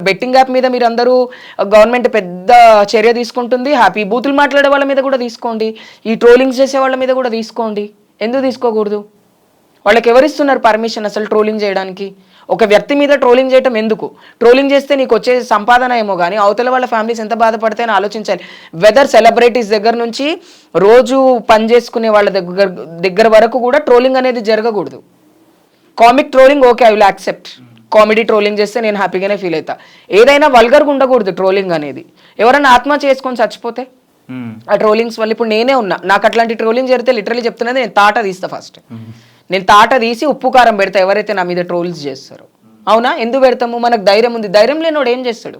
Betting app మీద మీరు అందరూ గవర్నమెంట్ పెద్ద చర్య తీసుకుంటుంది. హ్యాపీ బూతులు మాట్లాడే వాళ్ళ మీద కూడా తీసుకోండి, ఈ ట్రోలింగ్స్ చేసే వాళ్ళ మీద కూడా తీసుకోండి. ఎందుకు తీసుకోకూడదు? వాళ్ళకి ఎవరిస్తున్నారు పర్మిషన్ అసలు ట్రోలింగ్ చేయడానికి? ఒక వ్యక్తి మీద ట్రోలింగ్ చేయడం ఎందుకు? ట్రోలింగ్ చేస్తే నీకు వచ్చే సంపాదన ఏమో కానీ అవతల వాళ్ళ ఫ్యామిలీస్ ఎంత బాధపడతాయని ఆలోచించాలి. వెదర్ సెలబ్రిటీస్ దగ్గర నుంచి రోజు పని చేసుకునే వాళ్ళ దగ్గర వరకు కూడా ట్రోలింగ్ అనేది జరగకూడదు. Comic trolling okay, I will accept. Comedy trolling చేస్తే నేను హ్యాపీగానే ఫీల్ అవుతా. ఏదైనా వల్గర్గా ఉండకూడదు ట్రోలింగ్ అనేది. ఎవరైనా ఆత్మహత్య చేసుకొని చచ్చిపోతే ఆ ట్రోలింగ్స్ వల్ల, ఇప్పుడు నేనే ఉన్నా, నాకు అట్లాంటి ట్రోలింగ్ జరిగితే లిటరలీ చెప్తున్నది నేను తాట తీస్తా. ఫస్ట్ నేను తాట తీసి ఉప్పు కారం పెడతా ఎవరైతే నా మీద ట్రోల్స్ చేస్తారో. అవునా? ఎందుకు పెడతాము? మనకు ధైర్యం ఉంది. ధైర్యం లేనోడు ఏం చేస్తాడు?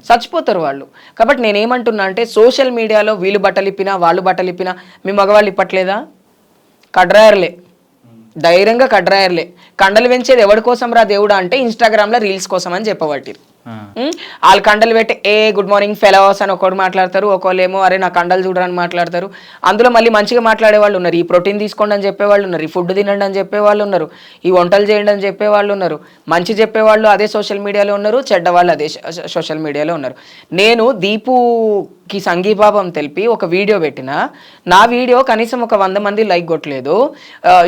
చచ్చిపోతారు వాళ్ళు. కాబట్టి నేనేమంటున్నా అంటే, సోషల్ మీడియాలో వీళ్ళు బట్టలు ఇప్పినా వాళ్ళు బట్టలు ఇప్పినా మీ మగవాళ్ళు ఇప్పట్లేదా? కడ్రాయర్లే, ధైర్యంగా కడ్రాయర్లే. కండలు పెంచేది ఎవరి కోసం రా దేవుడా అంటే ఇన్స్టాగ్రామ్లో రీల్స్ కోసం అని చెప్పబట్టిరు. వాళ్ళు కండలు పెట్టి గుడ్ మార్నింగ్ ఫెలోస్ అని ఒకటి మాట్లాడతారు, ఒకళ్ళు ఏమో అరే నా కండలు చూడరని మాట్లాడతారు. అందులో మళ్ళీ మంచిగా మాట్లాడే వాళ్ళు ఉన్నారు, ఈ ప్రోటీన్ తీసుకోండి అని చెప్పేవాళ్ళు ఉన్నారు, ఈ ఫుడ్ తినండి అని చెప్పేవాళ్ళు ఉన్నారు, ఈ వంటలు చేయండి అని చెప్పేవాళ్ళు ఉన్నారు. మంచి చెప్పేవాళ్ళు అదే సోషల్ మీడియాలో ఉన్నారు, చెడ్డవాళ్ళు అదే సోషల్ మీడియాలో ఉన్నారు. నేను దీపుకి సంఘీభావం తెలిపి ఒక వీడియో పెట్టిన, నా వీడియో కనీసం ఒక 100 మంది లైక్ కొట్టలేదు.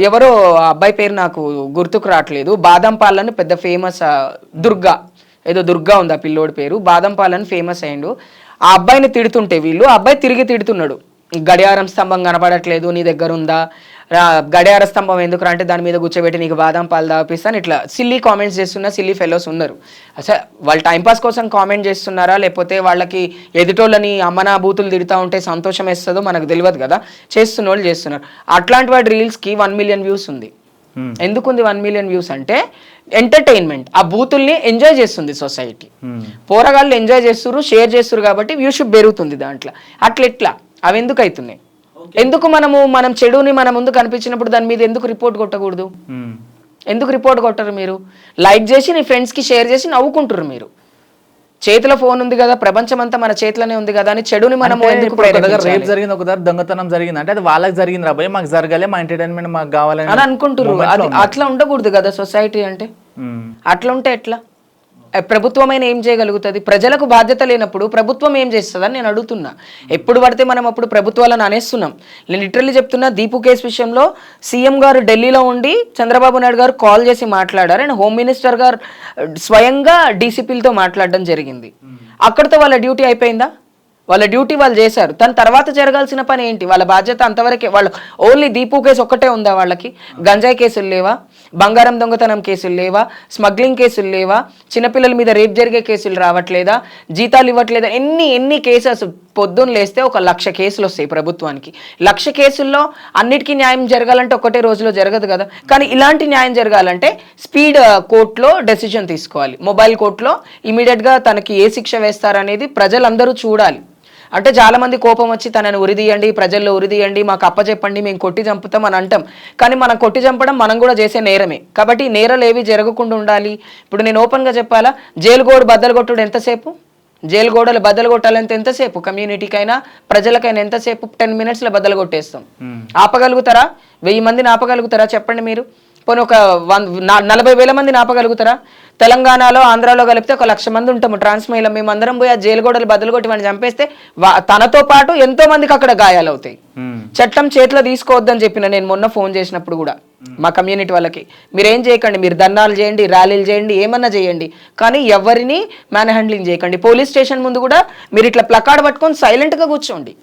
ఎవరో అబ్బాయి పేరు నాకు గుర్తుకు రావట్లేదు, బాదం పాలని పెద్ద ఫేమస్, దుర్గా ఏదో దుర్గా ఉంది ఆ పిల్లోడి పేరు, బాదం పాలని ఫేమస్ అయ్యిండు. ఆ అబ్బాయిని తిడుతుంటే వీళ్ళు, ఆ అబ్బాయి తిరిగి తిడుతున్నాడు, గడియారం స్తంభం కనపడట్లేదు నీ దగ్గర ఉందా, గడియార స్తంభం ఎందుకు అంటే దాని మీద కూర్చోబెట్టి నీకు బాదం పాలు తాపిస్తాను, ఇట్లా సిల్లీ కామెంట్స్ చేస్తున్నా. సిల్లీ ఫెలోస్ ఉన్నారు. అసలు వాళ్ళు టైంపాస్ కోసం కామెంట్ చేస్తున్నారా, లేకపోతే వాళ్ళకి ఎదుటోళ్ళని అమ్మనా బూతులు తిడుతూ ఉంటే సంతోషం వేస్తుందో మనకు తెలియదు కదా, చేస్తున్న వాళ్ళు చేస్తున్నారు. అట్లాంటి వాటి రీల్స్కి 1 మిలియన్ వ్యూస్ ఉంది. ఎందుకుంది 1 మిలియన్ వ్యూస్ అంటే ఎంటర్టైన్మెంట్, ఆ బూతుల్ని ఎంజాయ్ చేస్తుంది సొసైటీ. పోరగాళ్ళు ఎంజాయ్ చేస్తున్నారు, షేర్ చేస్తున్నారు కాబట్టి వ్యూషిప్ పెరుగుతుంది దాంట్లో. అట్లా అవి ఎందుకు అవుతున్నాయి? ఎందుకు మనం చెడుని మన ముందు కనిపించినప్పుడు దాని మీద ఎందుకు రిపోర్ట్ కొట్టకూడదు? ఎందుకు రిపోర్ట్ కొట్టరు? మీరు లైక్ చేసి నీ ఫ్రెండ్స్కి షేర్ చేసి నవ్వుకుంటారు. మీరు చేతిలో ఫోన్ ఉంది కదా, ప్రపంచం అంతా మన చేతిలోనే ఉంది కదా అని చెడుని మనం రేపు జరిగింది, ఒక దొంగతనం జరిగింది అంటే అది వాళ్ళకి జరిగింది రాబోయే, మాకు జరగాలి, మా ఎంటర్టైన్మెంట్ మాకు కావాలని అని అనుకుంటారు. అట్లా ఉండకూడదు కదా సొసైటీ అంటే. అట్లా ఉంటే ఎట్లా? ప్రభుత్వమైన ఏం చేయగలుగుతుంది? ప్రజలకు బాధ్యత లేనప్పుడు ప్రభుత్వం ఏం చేస్తుందని నేను అడుగుతున్నా. ఎప్పుడు పడితే మనం అప్పుడు ప్రభుత్వాలను అనేస్తున్నాం. నేను లిటరల్లీ చెప్తున్నా, దీపు కేసు విషయంలో సీఎం గారు ఢిల్లీలో ఉండి చంద్రబాబు నాయుడు గారు కాల్ చేసి మాట్లాడారు, అండ్ హోమ్ మినిస్టర్ గారు స్వయంగా డీసీపీలతో మాట్లాడడం జరిగింది. అక్కడితో వాళ్ళ డ్యూటీ అయిపోయిందా? వాళ్ళ డ్యూటీ వాళ్ళు చేశారు. దాని తర్వాత జరగాల్సిన పని ఏంటి? వాళ్ళ బాధ్యత అంతవరకే. వాళ్ళు ఓన్లీ దీపు కేసు ఒక్కటే ఉందా? వాళ్ళకి గంజాయి కేసులు లేవా? బంగారం దొంగతనం కేసులు లేవా? స్మగ్లింగ్ కేసులు లేవా? చిన్నపిల్లల మీద రేప్ జరిగే కేసులు రావట్లేదా? జీతాలు ఇవ్వట్లేదా? ఎన్ని కేసెస్? పొద్దున్న లేస్తే 1,00,000 కేసులు వస్తాయి ప్రభుత్వానికి. 1,00,000 కేసుల్లో అన్నిటికీ న్యాయం జరగాలంటే ఒకటే రోజులో జరగదు కదా. కానీ ఇలాంటి న్యాయం జరగాలంటే స్పీడ్ కోర్టులో డెసిజన్ తీసుకోవాలి. మొబైల్ కోర్టులో ఇమీడియట్గా తనకి ఏ శిక్ష వేస్తారనేది ప్రజలందరూ చూడాలి. అంటే చాలా మంది కోపం వచ్చి తనని ఉరిదీయండి, ప్రజల్లో ఉరిదీయండి, మాకు అప్పచెప్పండి, మేము కొట్టి చంపుతాం అని అంటాం. కానీ మనం కొట్టి చంపడం మనం కూడా చేసే నేరమే. కాబట్టి నేరాలు ఏవి జరగకుండా ఉండాలి. ఇప్పుడు నేను ఓపెన్గా చెప్పాలా, జైలు గోడ బద్దలు కొట్టుడు ఎంతసేపు? జైలు గోడలు బద్దలు కొట్టాలంటే ఎంతసేపు? కమ్యూనిటీకైనా ప్రజలకైనా ఎంతసేపు? 10 మినిట్స్లో బద్దలు కొట్టేస్తాం. ఆపగలుగుతారా? 1000 మందిని ఆపగలుగుతారా? చెప్పండి మీరు. పోనీ ఒక 40,000 మందిని ఆపగలుగుతారా? తెలంగాణలో ఆంధ్రాలో కలిపితే 1,00,000 మంది ఉంటాము ట్రాన్స్మైలో. మేమందరం పోయి ఆ జైలు గోడలు బద్దలు కొట్టి వాడిని చంపేస్తే తనతో పాటు ఎంతో మందికి అక్కడ గాయాలు అవుతాయి. చట్టం చేతిలో తీసుకోవద్దని చెప్పిన నేను మొన్న ఫోన్ చేసినప్పుడు కూడా మా కమ్యూనిటీ వాళ్ళకి, మీరేం చేయకండి, మీరు ధర్నాలు చేయండి, ర్యాలీలు చేయండి, ఏమన్నా చేయండి, కానీ ఎవరిని మ్యాన్ హ్యాండ్లింగ్ చేయకండి. పోలీస్ స్టేషన్ ముందు కూడా మీరు ఇట్లా ప్లకార్డ్ పట్టుకొని సైలెంట్గా కూర్చోండి.